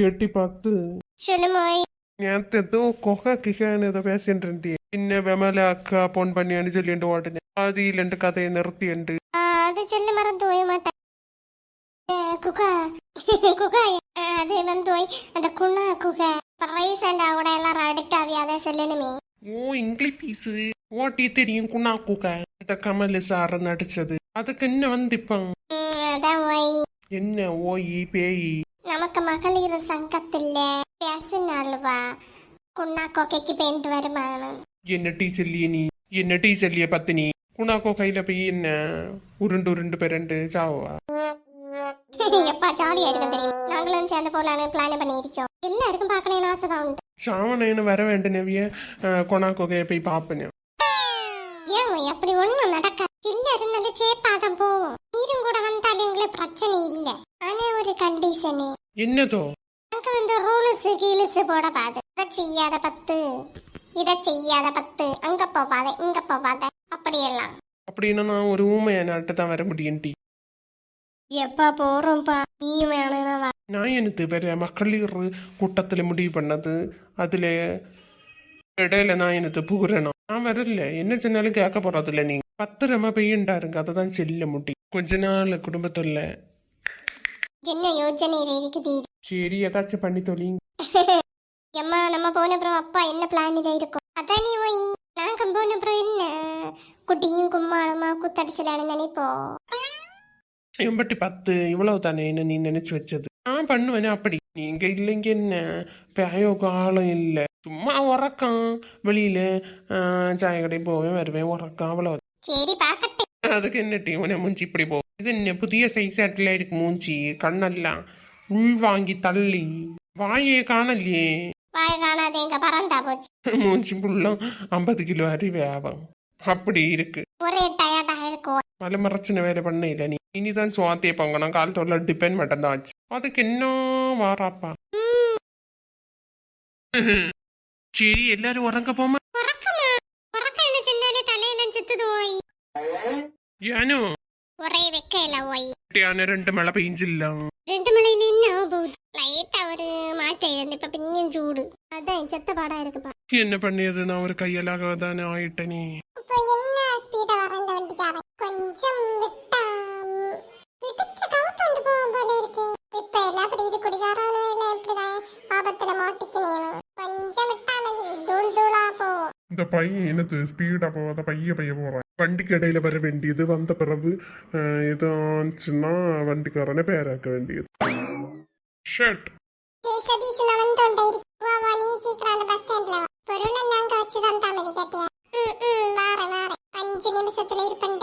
எட்டி பார்த்து சொல்லுமோய். நேத்து ஏதோ கொகை கிகான்னு ஏதோ பேசிட்டு இருந்தியே പിന്നെ വിമല അക്ക ഫോൺ പണിയാണ് ചൊല്ലിണ്ട് ഓടനെ ആദ്യയിലുണ്ട് കഥയെ നിർത്തിയുണ്ട് அது சொல்ல மறந்து போய் மாட்டேன். குகா குகா அது வந்து போய் அந்த குணா குகை பிரைஸ் அண்ட் கூட எல்லாரும் அடிக்ட் ஆகி அதை சொல்லணுமே. ഓ ഇംഗ്ലീഷ് പീസ് ഓട്ടി തെരിയും കുണാക്കുക இந்த கமல் சார் நடிச்சது அதுக்கு என்ன வந்து இப்ப அதான் போய் என்ன ஓய் பேய் நமக்கு மகளிர் சங்கத்துல பேசினாலுவா குண்ணா கொக்கைக்கு பெயிண்ட் வருமானம். என்ன டீ சொல்லிய நீ என்ன டீ சொல்லிய பத்தினி குணாக்கோ கையில போய் என்ன உருண்டு உருண்டு பிறண்டு சாவா எப்பா ஜாலியா இருக்கும் தெரியும். நாங்களும் சேர்ந்து போலான்னு பிளான் பண்ணியிருக்கோம். எல்லாருக்கும் பார்க்கணும்னு ஆசைதான் உண்டு. சாவனேன்னு வர வேண்டிய நவிய கொணாக்கோகையை போய் பாப்பேன். ஏன் அப்படி ஒண்ணும் நடக்காது. எல்லாரும் நல்ல சேப்பாதான் போவோம். நீரும் கூட வந்தாலும் எங்களுக்கு பிரச்சனை இல்ல. ஆனா ஒரு கண்டிஷனு. என்னதோ அங்க வந்து ரூல்ஸ் கீழ்ஸ் போட பாது. இதை செய்யாத 10 இதை செய்யாத 10 அங்க போவாத இங்க போவாத அப்படியெல்லாம். அப்படின்னா நான் ஒரு ஊமைய நாட்டு தான் வர முடியும் டி. எப்பா போறோம்ப்பா நீ வேணும்னா. நான் எனக்கு வேற மகளிர் கூட்டத்தில் முடிவு பண்ணது அதுல இடையில நான் எனக்கு புகுறணும். நான் வரல என்ன சொன்னாலும் கேட்க போறதில்ல. நீங்க 10 ரமா பெய்யண்டாருங்க அதை தான் செல்ல முடி கொஞ்ச நாள் குடும்பத்துல என்ன யோசனையில இருக்குது. சரி ஏதாச்சும் பண்ணி தொழிங்க. எம்மா நம்ம போன அப்புறம் அப்பா என்ன பிளான் இதை இருக்கும். அதான் நீ போய் நாங்க போன அப்புறம் என்ன குட்டியும் கும்மாளமா கூத்தடிச்சலான்னு நினைப்போம். எம்பட்டி 10 இவ்வளவு தானே என்ன நீ நினைச்சு வச்சது. நான் பண்ணுவேனே அப்படி. நீங்க இல்லைங்க என்ன பேயோக்கு ஆளும் இல்லை சும்மா உறக்கம் வெளியில சாய கடை போவேன் வருவேன் உறக்கம் அவ்வளவு. சரி பாக்கட்டே. அதுக்கு என்ன டீ உன மூஞ்சி இப்படி போ. இது என்ன புதிய சைஸ் ஆட்டில இருக்கு மூஞ்சி கண்ணெல்லாம் உள் வாங்கி தள்ளி வாயே காணலையே. வாய காணாதே எங்க பறந்தா போச்சு. மூஞ்சி புள்ளும் 50 கிலோ அறிவே ஆகும் அப்படி இருக்கு. ஒரே டயர்டா இருக்கும். மலை மறைச்சின வேலை பண்ண இல்லை நீ இனிதான் சுவாத்திய பொங்கணும் காலத்தோட டிபெண்ட் மட்டும் தான் ஆச்சு. அதுக்கு என்ன வாராப்பா. சரி எல்லாரும் உறங்க போமா. என்ன சின்னாலே தலையெல்லாம் சுத்துது ஓய். ஏனோ ஒரே வெக்கையில ஓய். 2 மழை பெய்ஞ்சில்ல 2 மலையில என்ன போகுது லைட்டா ஒரு மாற்றம் இருந்து இப்ப பின்னும் சூடு. அதான் செத்த பாடா இருக்குப்பா. என்ன பண்ணியது நான் ஒரு கையலாக தானே ஆயிட்டனே. இப்போ என்ன ஸ்பீடா வர இந்த வண்டிக்காரன் கொஞ்சம் விட்டா இடிச்சு கவுத்துண்டு போவோம் போல இருக்கு. இப்ப எல்லாம் அப்படி இது குடிகாரனோ இல்ல இப்படிதான் ஆபத்துல மாட்டிக்கணும். கொஞ்சம் விட்டா மதி தூள் தூளா போவோம். இந்த பையன் எனக்கு ஸ்பீடா போவாத பைய போறான். வண்டிக்கு இடையில வர வேண்டியது வந்த பிறகு ஏதாச்சுன்னா வண்டிக்காரனை பேராக்க வேண்டியது. ஷர்ட் சதீஷ் நான் வந்துட்டே வா வா நீ சீக்கிரம் அந்த பஸ் ஸ்டாண்ட்ல வா. பொருள் எல்லாம் அங்க வச்சு தான் தாமதி கேட்டியா. வாரேன் 5 நிமிஷத்துல இருப்பேன்.